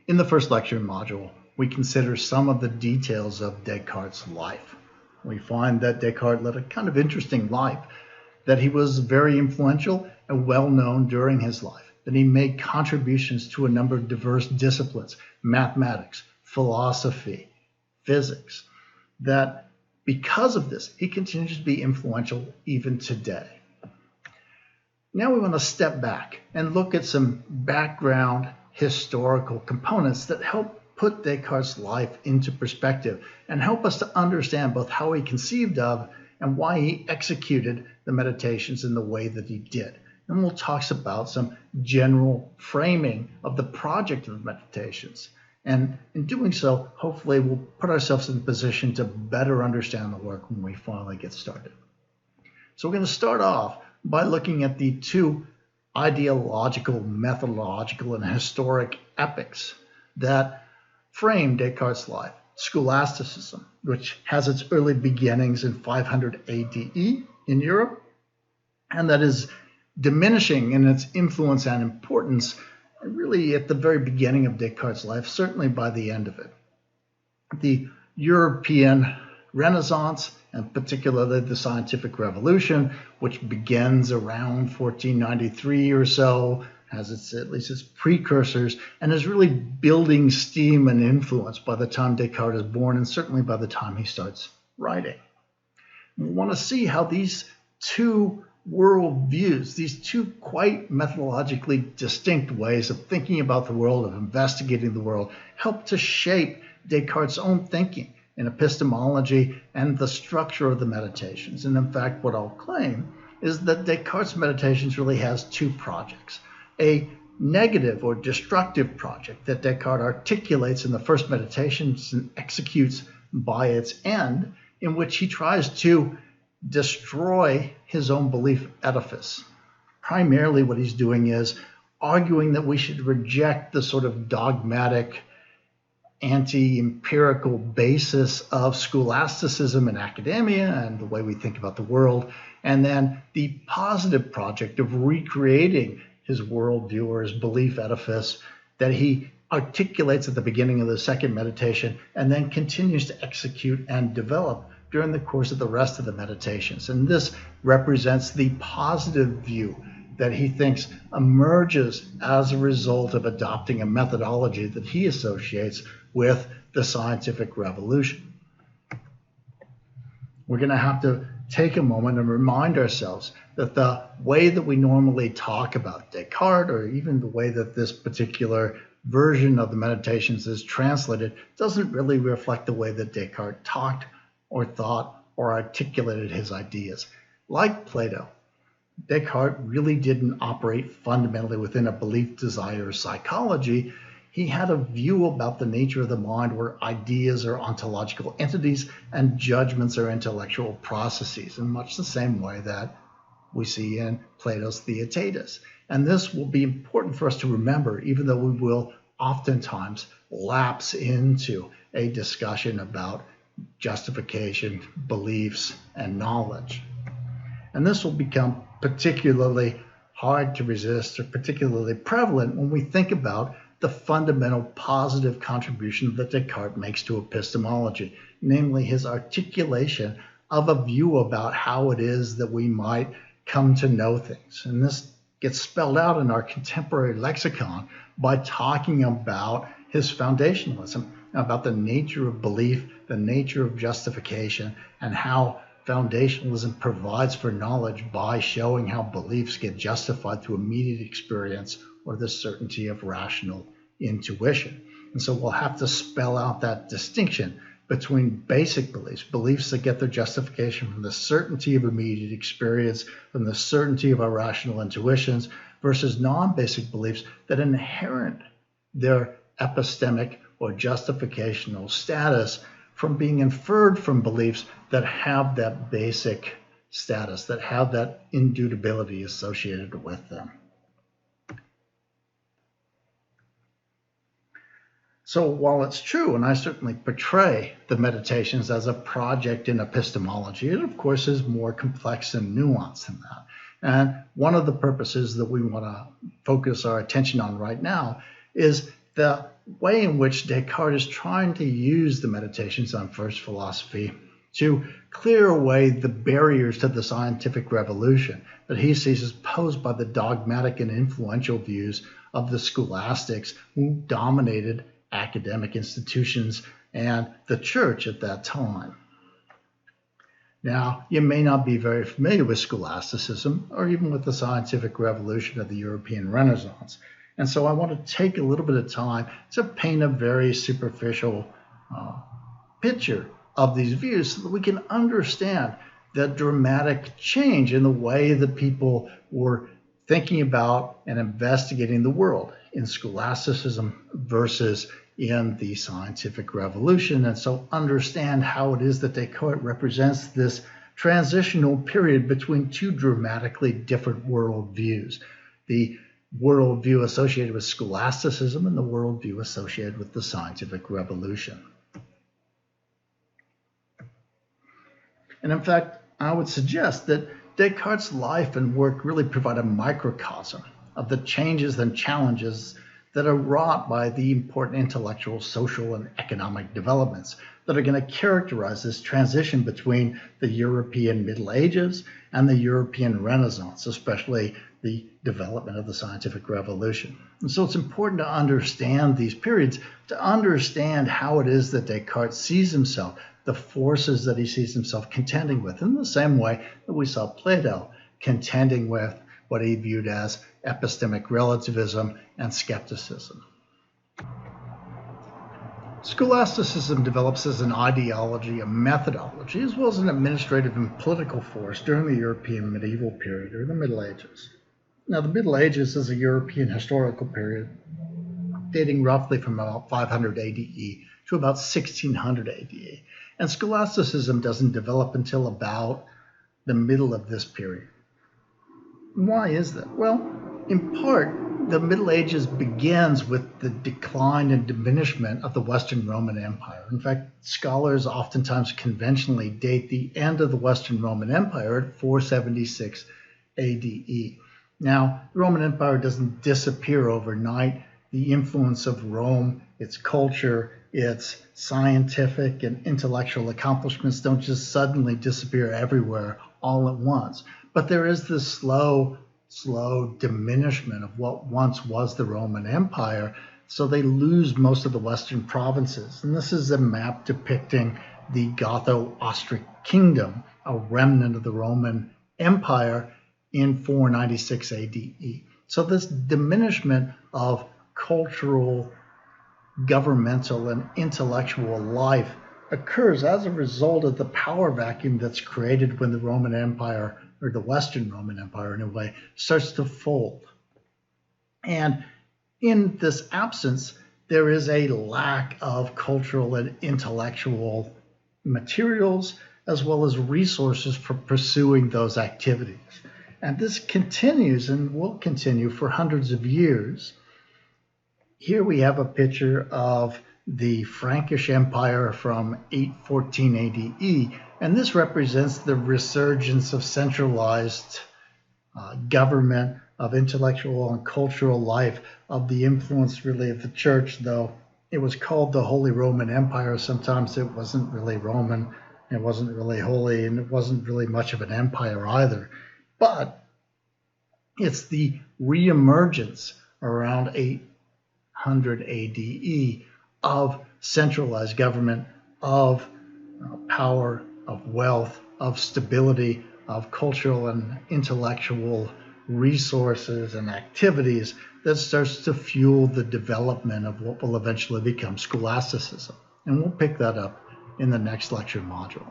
In the first lecture module, we consider some of the details of Descartes' life. We find that Descartes led a kind of interesting life, that he was very influential and well-known during his life, that he made contributions to a number of diverse disciplines, mathematics, philosophy, physics, that because of this, he continues to be influential even today. Now we want to step back and look at some background historical components that help put Descartes' life into perspective and help us to understand both how he conceived of and why he executed the meditations in the way that he did. And we'll talk about some general framing of the project of the meditations. And in doing so, hopefully we'll put ourselves in a position to better understand the work when we finally get started. So we're going to start off by looking at the two ideological, methodological, and historic epics that frame Descartes' life. Scholasticism, which has its early beginnings in 500 ADE in Europe, and that is diminishing in its influence and importance really at the very beginning of Descartes' life, certainly by the end of it. The European Renaissance, and particularly the Scientific Revolution, which begins around 1493 or so, has at least its precursors, and is really building steam and influence by the time Descartes is born, and certainly by the time he starts writing. We want to see how these two worldviews, these two quite methodologically distinct ways of thinking about the world, of investigating the world, help to shape Descartes' own thinking in epistemology and the structure of the meditations. And in fact, what I'll claim is that Descartes' meditations really has two projects. A negative or destructive project that Descartes articulates in the first meditations and executes by its end, in which he tries to destroy his own belief edifice. Primarily what he's doing is arguing that we should reject the sort of dogmatic, anti-empirical basis of scholasticism in academia and the way we think about the world, and then the positive project of recreating his worldview or his belief edifice that he articulates at the beginning of the second meditation and then continues to execute and develop during the course of the rest of the meditations. And this represents the positive view that he thinks emerges as a result of adopting a methodology that he associates with the scientific revolution. We're going to have to take a moment and remind ourselves that the way that we normally talk about Descartes, or even the way that this particular version of the meditations is translated, doesn't really reflect the way that Descartes talked or thought or articulated his ideas. Like Plato, Descartes really didn't operate fundamentally within a belief, desire, psychology. He had a view about the nature of the mind where ideas are ontological entities and judgments are intellectual processes, in much the same way that we see in Plato's Theaetetus. And this will be important for us to remember, even though we will oftentimes lapse into a discussion about justification, beliefs, and knowledge. And this will become particularly hard to resist or particularly prevalent when we think about the fundamental positive contribution that Descartes makes to epistemology, namely his articulation of a view about how it is that we might come to know things. And this gets spelled out in our contemporary lexicon by talking about his foundationalism, about the nature of belief, the nature of justification, and how foundationalism provides for knowledge by showing how beliefs get justified through immediate experience or the certainty of rational intuition. And so we'll have to spell out that distinction between basic beliefs, beliefs that get their justification from the certainty of immediate experience, from the certainty of our rational intuitions, versus non-basic beliefs that inherit their epistemic or justificational status from being inferred from beliefs that have that basic status, that have that indubitability associated with them. So while it's true, and I certainly portray the meditations as a project in epistemology, it of course is more complex and nuanced than that. And one of the purposes that we want to focus our attention on right now is the way in which Descartes is trying to use the Meditations on First Philosophy to clear away the barriers to the scientific revolution that he sees as posed by the dogmatic and influential views of the scholastics who dominated academic institutions and the church at that time. Now, you may not be very familiar with scholasticism or even with the scientific revolution of the European Renaissance. And so I want to take a little bit of time to paint a very superficial picture of these views so that we can understand the dramatic change in the way that people were thinking about and investigating the world in scholasticism versus in the scientific revolution, and so understand how it is that Descartes represents this transitional period between two dramatically different worldviews, the worldview associated with scholasticism and the worldview associated with the scientific revolution. And in fact, I would suggest that Descartes' life and work really provide a microcosm of the changes and challenges that are wrought by the important intellectual, social, and economic developments that are going to characterize this transition between the European Middle Ages and the European Renaissance, especially the development of the scientific revolution. And so it's important to understand these periods, to understand how it is that Descartes sees himself, the forces that he sees himself contending with, in the same way that we saw Plato contending with what he viewed as epistemic relativism and skepticism. Scholasticism develops as an ideology, a methodology, as well as an administrative and political force during the European medieval period, or the Middle Ages. Now, the Middle Ages is a European historical period dating roughly from about 500 ADE to about 1600 ADE. And scholasticism doesn't develop until about the middle of this period. Why is that? Well, in part, the Middle Ages begins with the decline and diminishment of the Western Roman Empire. In fact, scholars oftentimes conventionally date the end of the Western Roman Empire at 476 ADE. Now, the Roman Empire doesn't disappear overnight. The influence of Rome, its culture, its scientific and intellectual accomplishments don't just suddenly disappear everywhere all at once. But there is this slow diminishment of what once was the Roman Empire, so they lose most of the Western provinces. And this is a map depicting the Gotho-Austric kingdom, a remnant of the Roman Empire in 496 ADE. So this diminishment of cultural, governmental, and intellectual life occurs as a result of the power vacuum that's created when the Roman Empire, or the Western Roman Empire in a way, starts to fold. And in this absence, there is a lack of cultural and intellectual materials as well as resources for pursuing those activities. And this continues and will continue for hundreds of years. Here we have a picture of the Frankish Empire from 814 ADE, and this represents the resurgence of centralized government, of intellectual and cultural life, of the influence really of the church, though it was called the Holy Roman Empire. Sometimes it wasn't really Roman, it wasn't really holy, and it wasn't really much of an empire either. But it's the reemergence around 800 ADE of centralized government, of power, of wealth, of stability, of cultural and intellectual resources and activities that starts to fuel the development of what will eventually become scholasticism. And we'll pick that up in the next lecture module.